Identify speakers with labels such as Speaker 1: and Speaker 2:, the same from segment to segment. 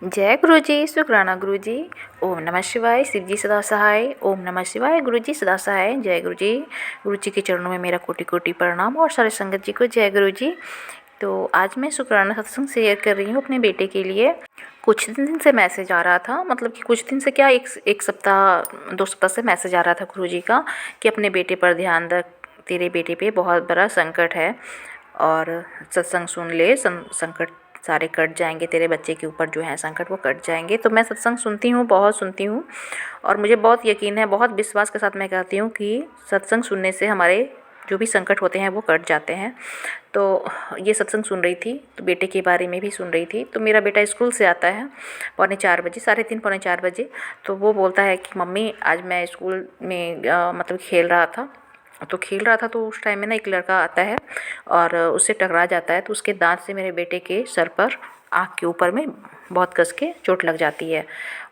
Speaker 1: जय गुरु जी, शुक्राना गुरु जी। ओम नमः शिवाय, शिव जी सदा सहाय। ओम नमः शिवाय, गुरु जी सदा सहाय। जय गुरु जी। गुरु जी के चरणों में मेरा कोटि कोटि प्रणाम और सारे संगत जी को जय गुरु जी। तो आज मैं शुक्राना सत्संग शेयर कर रही हूँ अपने बेटे के लिए। कुछ दिन से मैसेज आ रहा था, मतलब कि कुछ दिन से क्या, एक सप्ताह 2 सप्ताह से मैसेज आ रहा था गुरु जी का कि अपने बेटे पर ध्यान रख, तेरे बेटे पे बहुत बड़ा संकट है और सत्संग सुन ले, संकट सारे कट जाएंगे, तेरे बच्चे के ऊपर जो है संकट वो कट जाएंगे। तो मैं सत्संग सुनती हूँ, बहुत सुनती हूँ और मुझे बहुत यकीन है, बहुत विश्वास के साथ मैं कहती हूँ कि सत्संग सुनने से हमारे जो भी संकट होते हैं वो कट जाते हैं। तो ये सत्संग सुन रही थी तो बेटे के बारे में भी सुन रही थी। तो मेरा बेटा स्कूल से आता है 3:45 बजे, 3:30 पौने 4 बजे। तो वो बोलता है कि मम्मी आज मैं स्कूल में मतलब खेल रहा था। तो उस टाइम में ना एक लड़का आता है और उससे टकरा जाता है। तो उसके दांत से मेरे बेटे के सर पर, आँख के ऊपर में बहुत कस के चोट लग जाती है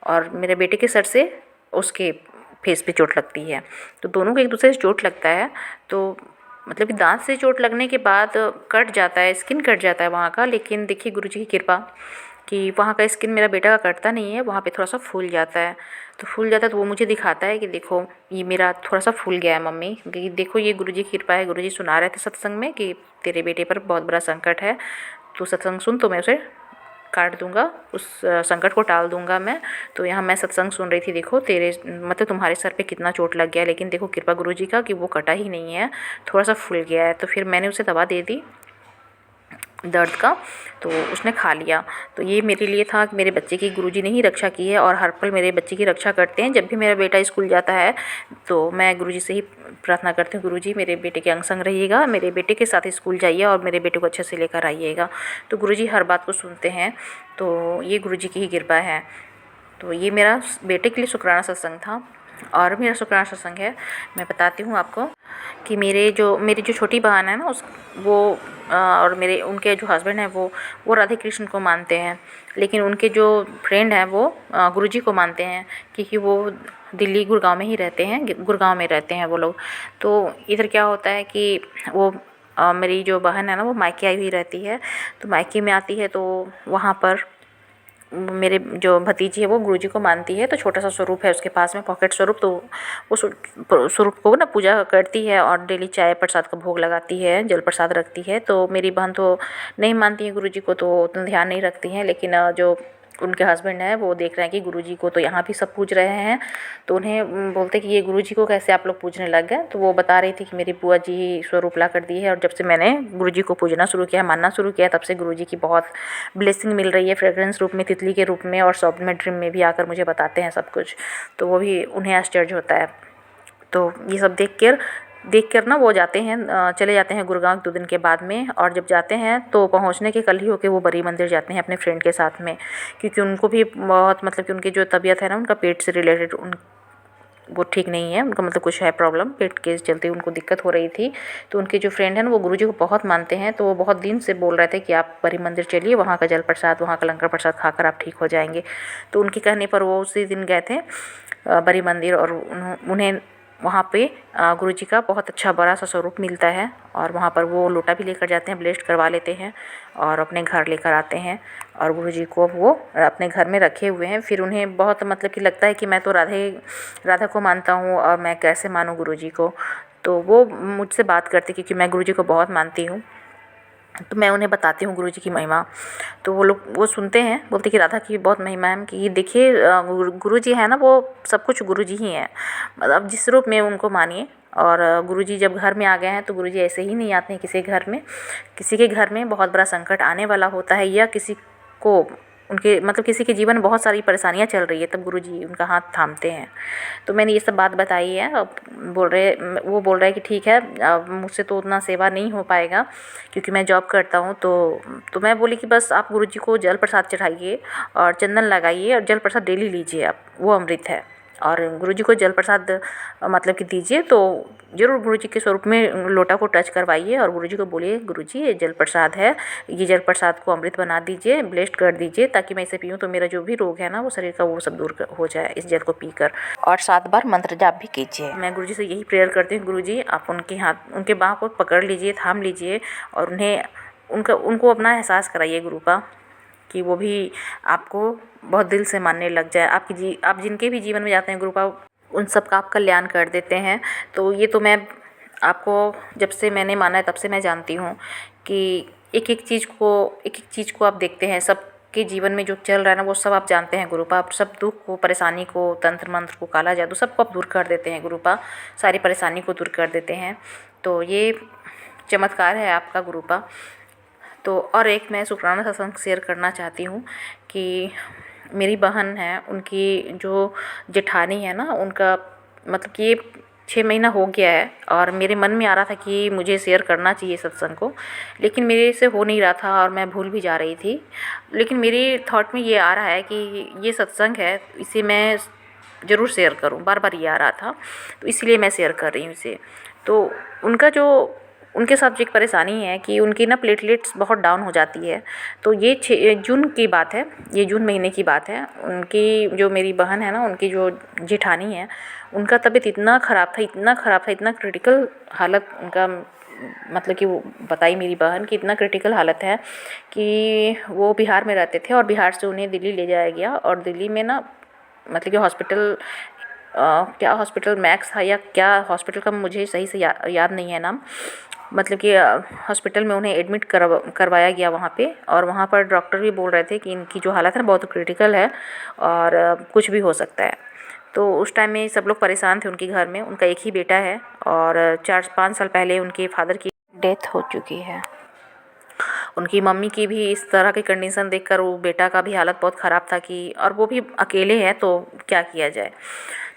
Speaker 1: और मेरे बेटे के सर से उसके फेस पे चोट लगती है। तो दोनों को एक दूसरे से चोट लगता है। तो मतलब कि दांत से चोट लगने के बाद कट जाता है, स्किन कट जाता है वहाँ का। लेकिन देखिए गुरु जी की कृपा कि वहाँ का स्किन मेरा बेटा का कटता नहीं है, वहाँ पे थोड़ा सा फूल जाता है। तो फूल जाता है तो वो मुझे दिखाता है कि देखो ये मेरा थोड़ा सा फूल गया है मम्मी, कि देखो ये गुरु जी की कृपा है। गुरु जी सुना रहे थे सत्संग में कि तेरे बेटे पर बहुत बड़ा संकट है, तो सत्संग सुन तो मैं उसे काट दूंगा, उस संकट को टाल दूंगा मैं। तो यहाँ मैं सत्संग सुन रही थी, देखो तेरे मतलब तुम्हारे सर पे कितना चोट लग गया है, लेकिन देखो कृपा गुरु जी का कि वो कटा ही नहीं है, थोड़ा सा फूल गया है। तो फिर मैंने उसे दवा दे दी दर्द का, तो उसने खा लिया। तो ये मेरे लिए था कि मेरे बच्चे की गुरुजी ने ही रक्षा की है और हर पल मेरे बच्चे की रक्षा करते हैं। जब भी मेरा बेटा स्कूल जाता है तो मैं गुरुजी से ही प्रार्थना करती हूँ, गुरुजी मेरे बेटे के अंग संग रहिएगा, मेरे बेटे के साथ स्कूल जाइए और मेरे बेटे को अच्छे से लेकर आइएगा। तो गुरुजी हर बात को सुनते हैं। तो ये गुरुजी की ही कृपा है। तो ये मेरा बेटे के लिए शुक्राना सत्संग था। और मेरा शुक्राना सत्संग है, मैं बताती हूँ आपको कि मेरी जो छोटी बहन है ना, उस वो और मेरे उनके जो हस्बैंड हैं वो राधे कृष्ण को मानते हैं। लेकिन उनके जो फ्रेंड हैं वो गुरुजी को मानते हैं, क्योंकि वो दिल्ली गुड़गांव में ही रहते हैं, गुड़गांव में रहते हैं वो लोग। तो इधर क्या होता है कि वो मेरी जो बहन है ना वो मायके आई हुई रहती है। तो मायके में आती है तो वहाँ पर मेरे जो भतीजी है वो गुरुजी को मानती है। तो छोटा सा स्वरूप है उसके पास में, पॉकेट स्वरूप। तो उस स्वरूप को ना पूजा करती है और डेली चाय प्रसाद का भोग लगाती है, जल प्रसाद रखती है। तो मेरी बहन तो नहीं मानती है गुरुजी को, तो उतना ध्यान नहीं रखती हैं। लेकिन जो उनके हस्बैंड हैं वो देख रहे हैं कि गुरुजी को तो यहाँ भी सब पूज रहे हैं, तो उन्हें बोलते कि ये गुरुजी को कैसे आप लोग पूजने लग गए। तो वो बता रही थी कि मेरी बुआ जी ही स्वरूप ला कर दी है और जब से मैंने गुरुजी को पूजना शुरू किया, मानना शुरू किया, तब से गुरुजी की बहुत ब्लेसिंग मिल रही है, फ्रेग्रेंस रूप में, तितली के रूप में, और स्वप्न में, ड्रीम में भी आकर मुझे बताते हैं सब कुछ। तो वो भी उन्हें आश्चर्य होता है। तो ये सब देख कर ना वो जाते हैं, चले जाते हैं गुड़गांव 2 दिन के बाद में। और जब जाते हैं तो पहुंचने के कल ही होके वो बड़ी मंदिर जाते हैं अपने फ्रेंड के साथ में, क्योंकि उनको भी बहुत मतलब कि उनकी जो तबीयत है ना, उनका पेट से रिलेटेड वो ठीक नहीं है, उनका मतलब कुछ है प्रॉब्लम, पेट के चलते उनको दिक्कत हो रही थी। तो उनके जो फ्रेंड हैं ना वो गुरुजी को बहुत मानते हैं। तो वो बहुत दिन से बोल रहे थे कि आप बड़ी मंदिर चलिए, वहाँ का जल प्रसाद, वहाँ का लंगर प्रसाद खाकर आप ठीक हो जाएंगे। तो उनके कहने पर वो उसी दिन गए थे बड़ी मंदिर, और उन्हें वहाँ पे गुरुजी का बहुत अच्छा बड़ा सा स्वरूप मिलता है। और वहाँ पर वो लोटा भी लेकर जाते हैं, ब्लेस्ड करवा लेते हैं और अपने घर लेकर आते हैं। और गुरुजी को वो अपने घर में रखे हुए हैं। फिर उन्हें बहुत मतलब कि लगता है कि मैं तो राधा को मानता हूँ और मैं कैसे मानूँ गुरुजी को। तो वो मुझसे बात करते क्योंकि मैं गुरुजी को बहुत मानती हूँ। तो मैं उन्हें बताती हूँ गुरुजी की महिमा। तो वो लोग वो सुनते हैं, बोलते कि राधा की बहुत महिमा है। कि देखिए गुरुजी है ना, वो सब कुछ गुरुजी ही हैं, मतलब जिस रूप में उनको मानिए। और गुरुजी जब घर में आ गए हैं तो गुरुजी ऐसे ही नहीं आते हैं किसी घर में। किसी के घर में बहुत बड़ा संकट आने वाला होता है, या किसी को उनके मतलब किसी के जीवन में बहुत सारी परेशानियाँ चल रही है, तब गुरुजी उनका हाथ थामते हैं। तो मैंने ये सब बात बताई है। अब वो बोल रहे हैं कि ठीक है, अब मुझसे तो उतना सेवा नहीं हो पाएगा क्योंकि मैं जॉब करता हूँ। तो मैं बोली कि बस आप गुरुजी को जल प्रसाद चढ़ाइए और चंदन लगाइए और जल प्रसाद डेली लीजिए आप, वो अमृत है। और गुरुजी को जल प्रसाद मतलब कि दीजिए, तो ज़रूर गुरुजी के स्वरूप में लोटा को टच करवाइए और गुरुजी को बोलिए गुरुजी ये जल प्रसाद है, ये जल प्रसाद को अमृत बना दीजिए, ब्लेस्ड कर दीजिए, ताकि मैं इसे पीऊँ तो मेरा जो भी रोग है ना वो शरीर का वो सब दूर हो जाए इस जल को पीकर। और 7 बार मंत्र जाप भी कीजिए। मैं गुरुजी से यही प्रेयर करती हूँ, गुरुजी आप उनके बाँह को पकड़ लीजिए, थाम लीजिए और उनको अपना एहसास कराइए गुरु का, कि वो भी आपको बहुत दिल से मानने लग जाए। आप जिनके भी जीवन में जाते हैं गुरु बाबा उन सब का आप कल्याण कर देते हैं। तो ये तो मैं आपको जब से मैंने माना है तब से मैं जानती हूँ कि एक एक चीज़ को आप देखते हैं, सबके जीवन में जो चल रहा है ना वो सब आप जानते हैं गुरुपा। आप सब दुख को, परेशानी को, तंत्र मंत्र को, काला जादू सबको आप दूर कर देते हैं गुरुपा, सारी परेशानी को दूर कर देते हैं। तो ये चमत्कार है आपका गुरुपा। तो और एक मैं शुक्राना सत्संग शेयर करना चाहती हूँ कि मेरी बहन है, उनकी जो जेठानी है ना, उनका मतलब कि ये 6 महीना हो गया है और मेरे मन में आ रहा था कि मुझे शेयर करना चाहिए सत्संग को, लेकिन मेरे से हो नहीं रहा था और मैं भूल भी जा रही थी। लेकिन मेरे थॉट में ये आ रहा है कि ये सत्संग है, इसे मैं ज़रूर शेयर करूं, बार बार ये आ रहा था, तो इसलिए मैं शेयर कर रही हूँ इसे। तो उनके साथ जो एक परेशानी है कि उनकी ना प्लेटलेट्स बहुत डाउन हो जाती है। तो ये 6 जून की बात है, ये जून महीने की बात है। उनकी जो मेरी बहन है ना, उनकी जो जेठानी है, उनका तबीयत इतना ख़राब था, इतना ख़राब था, इतना क्रिटिकल हालत उनका, मतलब कि वो बताई मेरी बहन कि इतना क्रिटिकल हालत है कि वो बिहार में रहते थे और बिहार से उन्हें दिल्ली ले जाया गया। और दिल्ली में ना मतलब कि हॉस्पिटल, क्या हॉस्पिटल मैक्स है या क्या हॉस्पिटल का मुझे सही से याद नहीं है नाम, मतलब कि हॉस्पिटल में उन्हें एडमिट करवाया गया वहाँ पे। और वहाँ पर डॉक्टर भी बोल रहे थे कि इनकी जो हालत है ना बहुत क्रिटिकल है और कुछ भी हो सकता है। तो उस टाइम में सब लोग परेशान थे उनके घर में। उनका एक ही बेटा है और 4-5 साल पहले उनके फादर की डेथ हो चुकी है। उनकी मम्मी की भी इस तरह की कंडीशन देखकर वो बेटा का भी हालत बहुत ख़राब था कि, और वो भी अकेले हैं तो क्या किया जाए।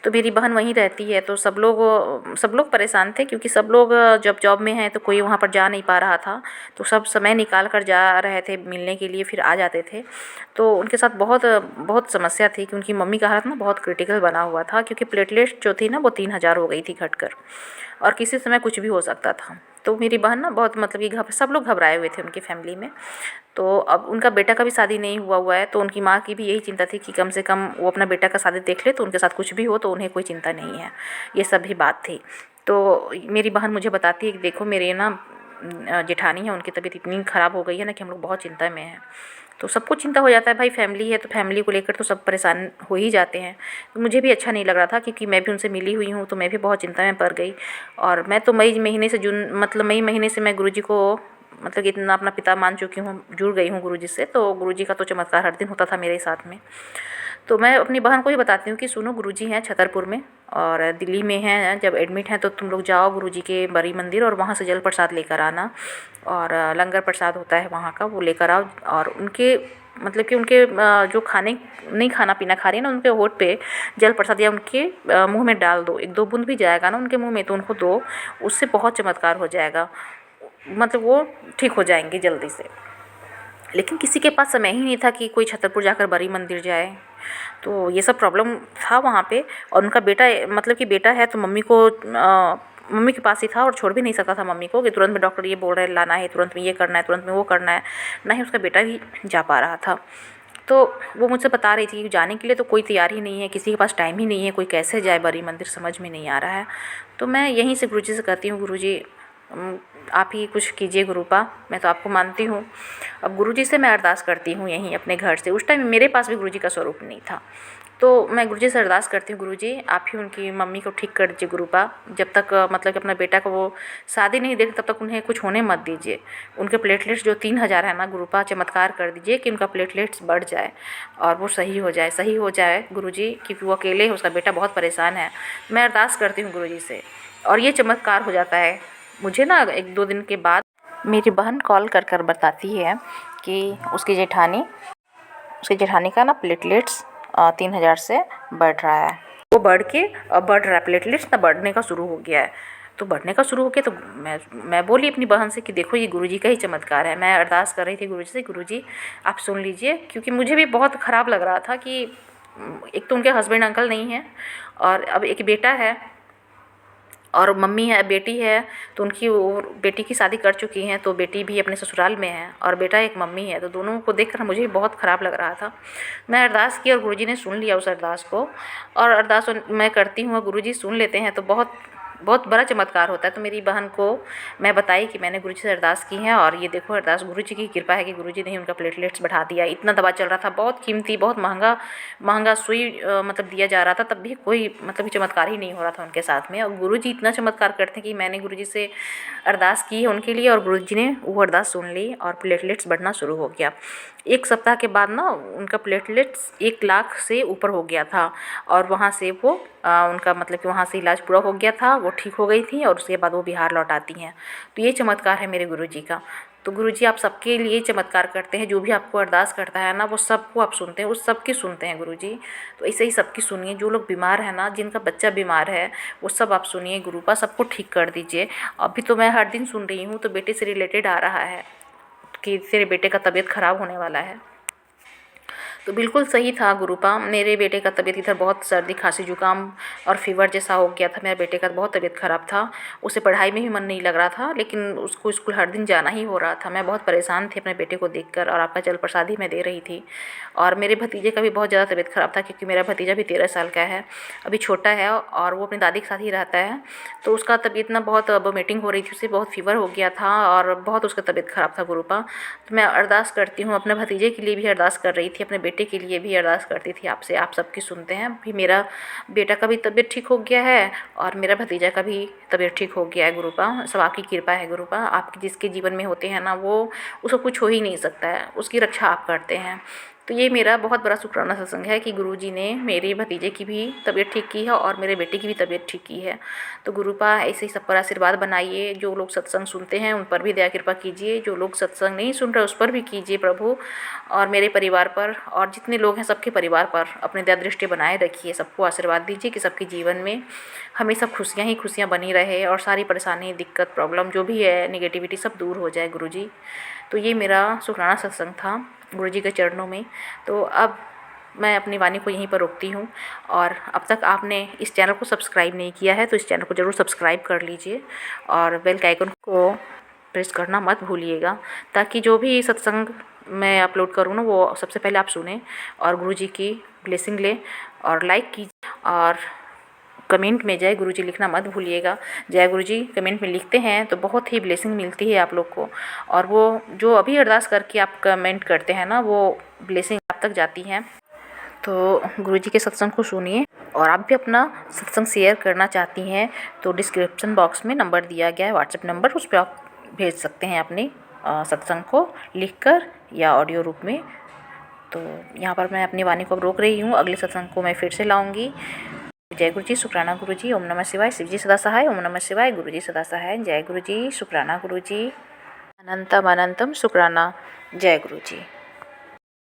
Speaker 1: तो मेरी बहन वहीं रहती है। तो सब लोग परेशान थे क्योंकि सब लोग जब जॉब में हैं तो कोई वहाँ पर जा नहीं पा रहा था। तो सब समय निकाल कर जा रहे थे मिलने के लिए, फिर आ जाते थे। तो उनके साथ बहुत बहुत समस्या थी कि उनकी मम्मी का हालत ना बहुत क्रिटिकल बना हुआ था क्योंकि प्लेटलेट जो थी ना वो 3000 हो गई थी घटकर, और किसी समय कुछ भी हो सकता था। तो मेरी बहन ना बहुत मतलब कि सब लोग घबराए हुए थे उनकी फैमिली में। तो अब उनका बेटा का भी शादी नहीं हुआ है, तो उनकी माँ की भी यही चिंता थी कि कम से कम वो अपना बेटा का शादी देख ले तो उनके साथ कुछ भी हो तो उन्हें कोई चिंता नहीं है। ये सब भी बात थी। तो मेरी बहन मुझे बताती है कि देखो मेरे ना जेठानी है, उनकी तबीयत इतनी ख़राब हो गई है ना कि हम लोग बहुत चिंता में हैं। तो सबको चिंता हो जाता है भाई, फैमिली है तो फैमिली को लेकर तो सब परेशान हो ही जाते हैं। तो मुझे भी अच्छा नहीं लग रहा था क्योंकि मैं भी उनसे मिली हुई हूँ, तो मैं भी बहुत चिंता में पड़ गई। और मैं तो मई महीने से मैं गुरुजी को मतलब कि इतना अपना पिता मान चुकी हूँ, जुड़ गई हूँ गुरुजी से। तो गुरुजी का तो चमत्कार हर दिन होता था मेरे साथ में। तो मैं अपनी बहन को ही बताती हूँ कि सुनो गुरुजी हैं छतरपुर में और दिल्ली में हैं, जब एडमिट हैं तो तुम लोग जाओ गुरुजी के बड़ी मंदिर और वहाँ से जल प्रसाद लेकर आना, और लंगर प्रसाद होता है वहाँ का वो लेकर आओ। और उनके मतलब कि उनके जो खाना पीना खा रही है ना, उनके होठ पे जल प्रसाद या उनके मुंह में डाल दो, 1-2 बूंद भी जाएगा ना उनके मुंह में तो उनको दो, उससे बहुत चमत्कार हो जाएगा, मतलब वो ठीक हो जाएंगे जल्दी से। लेकिन किसी के पास समय ही नहीं था कि कोई छतरपुर जाकर बड़ी मंदिर जाए। तो ये सब प्रॉब्लम था वहाँ पे। और उनका बेटा मतलब कि बेटा है तो मम्मी के पास ही था और छोड़ भी नहीं सकता था मम्मी को कि तुरंत में डॉक्टर ये बोल रहे हैं लाना है, तुरंत में ये करना है, तुरंत में वो करना है। ना ही उसका बेटा भी जा पा रहा था। तो वो मुझसे बता रही थी कि जाने के लिए तो कोई तैयार ही नहीं है, किसी के पास टाइम ही नहीं है, कोई कैसे जाए बड़ी मंदिर समझ में नहीं आ रहा है। तो मैं यहीं से गुरुजी से कहती हूँ गुरुजी आप ही कुछ कीजिए गुरुपा, मैं तो आपको मानती हूँ। अब गुरुजी से मैं अरदास करती हूँ यहीं अपने घर से। उस टाइम मेरे पास भी गुरुजी का स्वरूप नहीं था। तो मैं गुरुजी से अरदास करती हूँ गुरुजी आप ही उनकी मम्मी को ठीक कर दीजिए गुरुपा। जब तक मतलब कि अपना बेटा को वो शादी नहीं देते तब तक उन्हें कुछ होने मत दीजिए। उनके प्लेटलेट्स जो 3000 है ना गुरुपा, चमत्कार कर दीजिए कि उनका प्लेटलेट्स बढ़ जाए और वो सही हो जाए गुरुजी, क्योंकि वो अकेले है, उसका बेटा बहुत परेशान है। मैं अरदास करती हूँ गुरुजी से और ये चमत्कार हो जाता है। मुझे ना 1-2 दिन के बाद मेरी बहन कॉल कर बताती है कि उसकी जेठानी का ना प्लेटलेट्स 3000 से बढ़ रहा है। वो बढ़ रहा है, प्लेटलेट्स ना बढ़ने का शुरू हो गया है। तो बढ़ने का शुरू हो गया तो मैं बोली अपनी बहन से कि देखो ये गुरुजी का ही चमत्कार है। मैं अरदास कर रही थी गुरुजी से, गुरुजी आप सुन लीजिए, क्योंकि मुझे भी बहुत ख़राब लग रहा था कि एक तो उनके हस्बैंड अंकल नहीं हैं और अब एक बेटा है और मम्मी है, बेटी है। तो उनकी वो बेटी की शादी कर चुकी हैं तो बेटी भी अपने ससुराल में है और बेटा एक मम्मी है। तो दोनों को देखकर मुझे भी बहुत ख़राब लग रहा था। मैं अरदास की और गुरुजी ने सुन लिया उस अरदास को, और अरदास मैं करती हूँ और गुरुजी सुन लेते हैं तो बहुत बहुत बड़ा चमत्कार होता है। तो मेरी बहन को मैं बताई कि मैंने गुरुजी से अरदास की है और ये देखो अरदास, गुरुजी की कृपा है कि गुरुजी ने ही उनका प्लेटलेट्स बढ़ा दिया। इतना दवा चल रहा था, बहुत कीमती, बहुत महंगा सुई मतलब दिया जा रहा था, तब भी कोई मतलब चमत्कार ही नहीं हो रहा था उनके साथ में। और गुरुजी इतना चमत्कार करते हैं कि मैंने गुरुजी से अरदास की है उनके लिए और गुरुजी ने वो अरदास सुन ली और प्लेटलेट्स बढ़ना शुरू हो गया। 1 सप्ताह के बाद ना उनका प्लेटलेट्स 1 लाख से ऊपर हो गया था और वहाँ से वो उनका मतलब कि वहाँ से इलाज पूरा हो गया था, वो ठीक हो गई थी और उसके बाद वो बिहार लौट आती हैं। तो ये चमत्कार है मेरे गुरुजी का। तो गुरुजी आप सबके लिए चमत्कार करते हैं, जो भी आपको अरदास करता है ना वो सबको आप सुनते हैं, उस सबकी सुनते हैं गुरुजी। तो ऐसे ही सबकी सुनिए, जो लोग बीमार हैं ना, जिनका बच्चा बीमार है वो सब आप सुनिए, गुरुपा सबको ठीक कर दीजिए। अभी तो मैं हर दिन सुन रही हूँ, तो बेटे से रिलेटेड आ रहा है कि तेरे बेटे का तबीयत ख़राब होने वाला है। तो बिल्कुल सही था गुरुपा, मेरे बेटे का तबीयत इधर बहुत सर्दी खांसी जुकाम और फीवर जैसा हो गया था। मेरे बेटे का बहुत तबीयत ख़राब था, उसे पढ़ाई में भी मन नहीं लग रहा था, लेकिन उसको स्कूल हर दिन जाना ही हो रहा था। मैं बहुत परेशान थी अपने बेटे को देखकर और आपका जल प्रसाद ही मैं दे रही थी। और मेरे भतीजे का भी बहुत ज़्यादा तबीयत ख़राब था, क्योंकि मेरा भतीजा भी 13 साल का है, अभी छोटा है और वो अपनी दादी के साथ ही रहता है। तो उसका तबीयत ना बहुत वोमिटिंग हो रही थी, उसे बहुत फीवर हो गया था और बहुत उसका तबीयत ख़राब था गुरुपा। तो मैं अरदास करती हूँ, अपने भतीजे के लिए भी अरदास कर रही थी, अपने बेटे के लिए भी अरदास करती थी आपसे, आप सबकी सुनते हैं। अभी मेरा बेटा का भी तबीयत ठीक हो गया है और मेरा भतीजा का भी तबीयत ठीक हो गया है गुरुपा। सब आपकी कृपा है गुरुपा, आपके जिसके जीवन में होते हैं ना वो उसको कुछ हो ही नहीं सकता है, उसकी रक्षा आप करते हैं। तो ये मेरा बहुत बड़ा शुक्राना सत्संग है कि गुरुजी ने मेरे भतीजे की भी तबीयत ठीक की है और मेरे बेटे की भी तबीयत ठीक की है। तो गुरुपा ऐसे ही सब पर आशीर्वाद बनाइए, जो लोग सत्संग सुनते हैं उन पर भी दया कृपा कीजिए, जो लोग सत्संग नहीं सुन रहे उस पर भी कीजिए प्रभु, और मेरे परिवार पर और जितने लोग हैं सबके परिवार पर अपनी दया दृष्टि बनाए रखिए। सबको आशीर्वाद दीजिए कि सबके जीवन में हमेशा खुशियाँ ही खुशियाँ बनी रहे और सारी परेशानी दिक्कत प्रॉब्लम जो भी है निगेटिविटी सब दूर हो जाए गुरुजी। तो ये मेरा शुक्राना सत्संग था गुरुजी के चरणों में। तो अब मैं अपनी वाणी को यहीं पर रोकती हूँ और अब तक आपने इस चैनल को सब्सक्राइब नहीं किया है तो इस चैनल को ज़रूर सब्सक्राइब कर लीजिए और बेल के आइकन को प्रेस करना मत भूलिएगा, ताकि जो भी सत्संग मैं अपलोड करूँ ना वो सबसे पहले आप सुने और गुरुजी की ब्लेसिंग लें। और लाइक कीजिए और कमेंट में जय गुरुजी लिखना मत भूलिएगा। जय गुरुजी कमेंट में लिखते हैं तो बहुत ही ब्लेसिंग मिलती है आप लोग को, और वो जो अभी अरदास करके आप कमेंट करते हैं ना वो ब्लेसिंग आप तक जाती हैं। तो गुरुजी के सत्संग को सुनिए और आप भी अपना सत्संग शेयर करना चाहती हैं तो डिस्क्रिप्शन बॉक्स में नंबर दिया गया है, व्हाट्सएप नंबर, उस पर आप भेज सकते हैं अपने सत्संग को लिखकर या ऑडियो रूप में। तो यहाँ पर मैं अपनी वाणी को अब रोक रही हूँ, अगले सत्संग को मैं फिर से लाऊंगी। जय गुरुजी, शुक्राना गुरुजी, ओम नमः शिवाय, शिवजी सदा सहाय, ओम नमः शिवाय, गुरुजी सदा सहाय। जय गुरुजी, शुक्राना गुरुजी, अनंतम अनंतम शुक्राना। जय गुरुजी।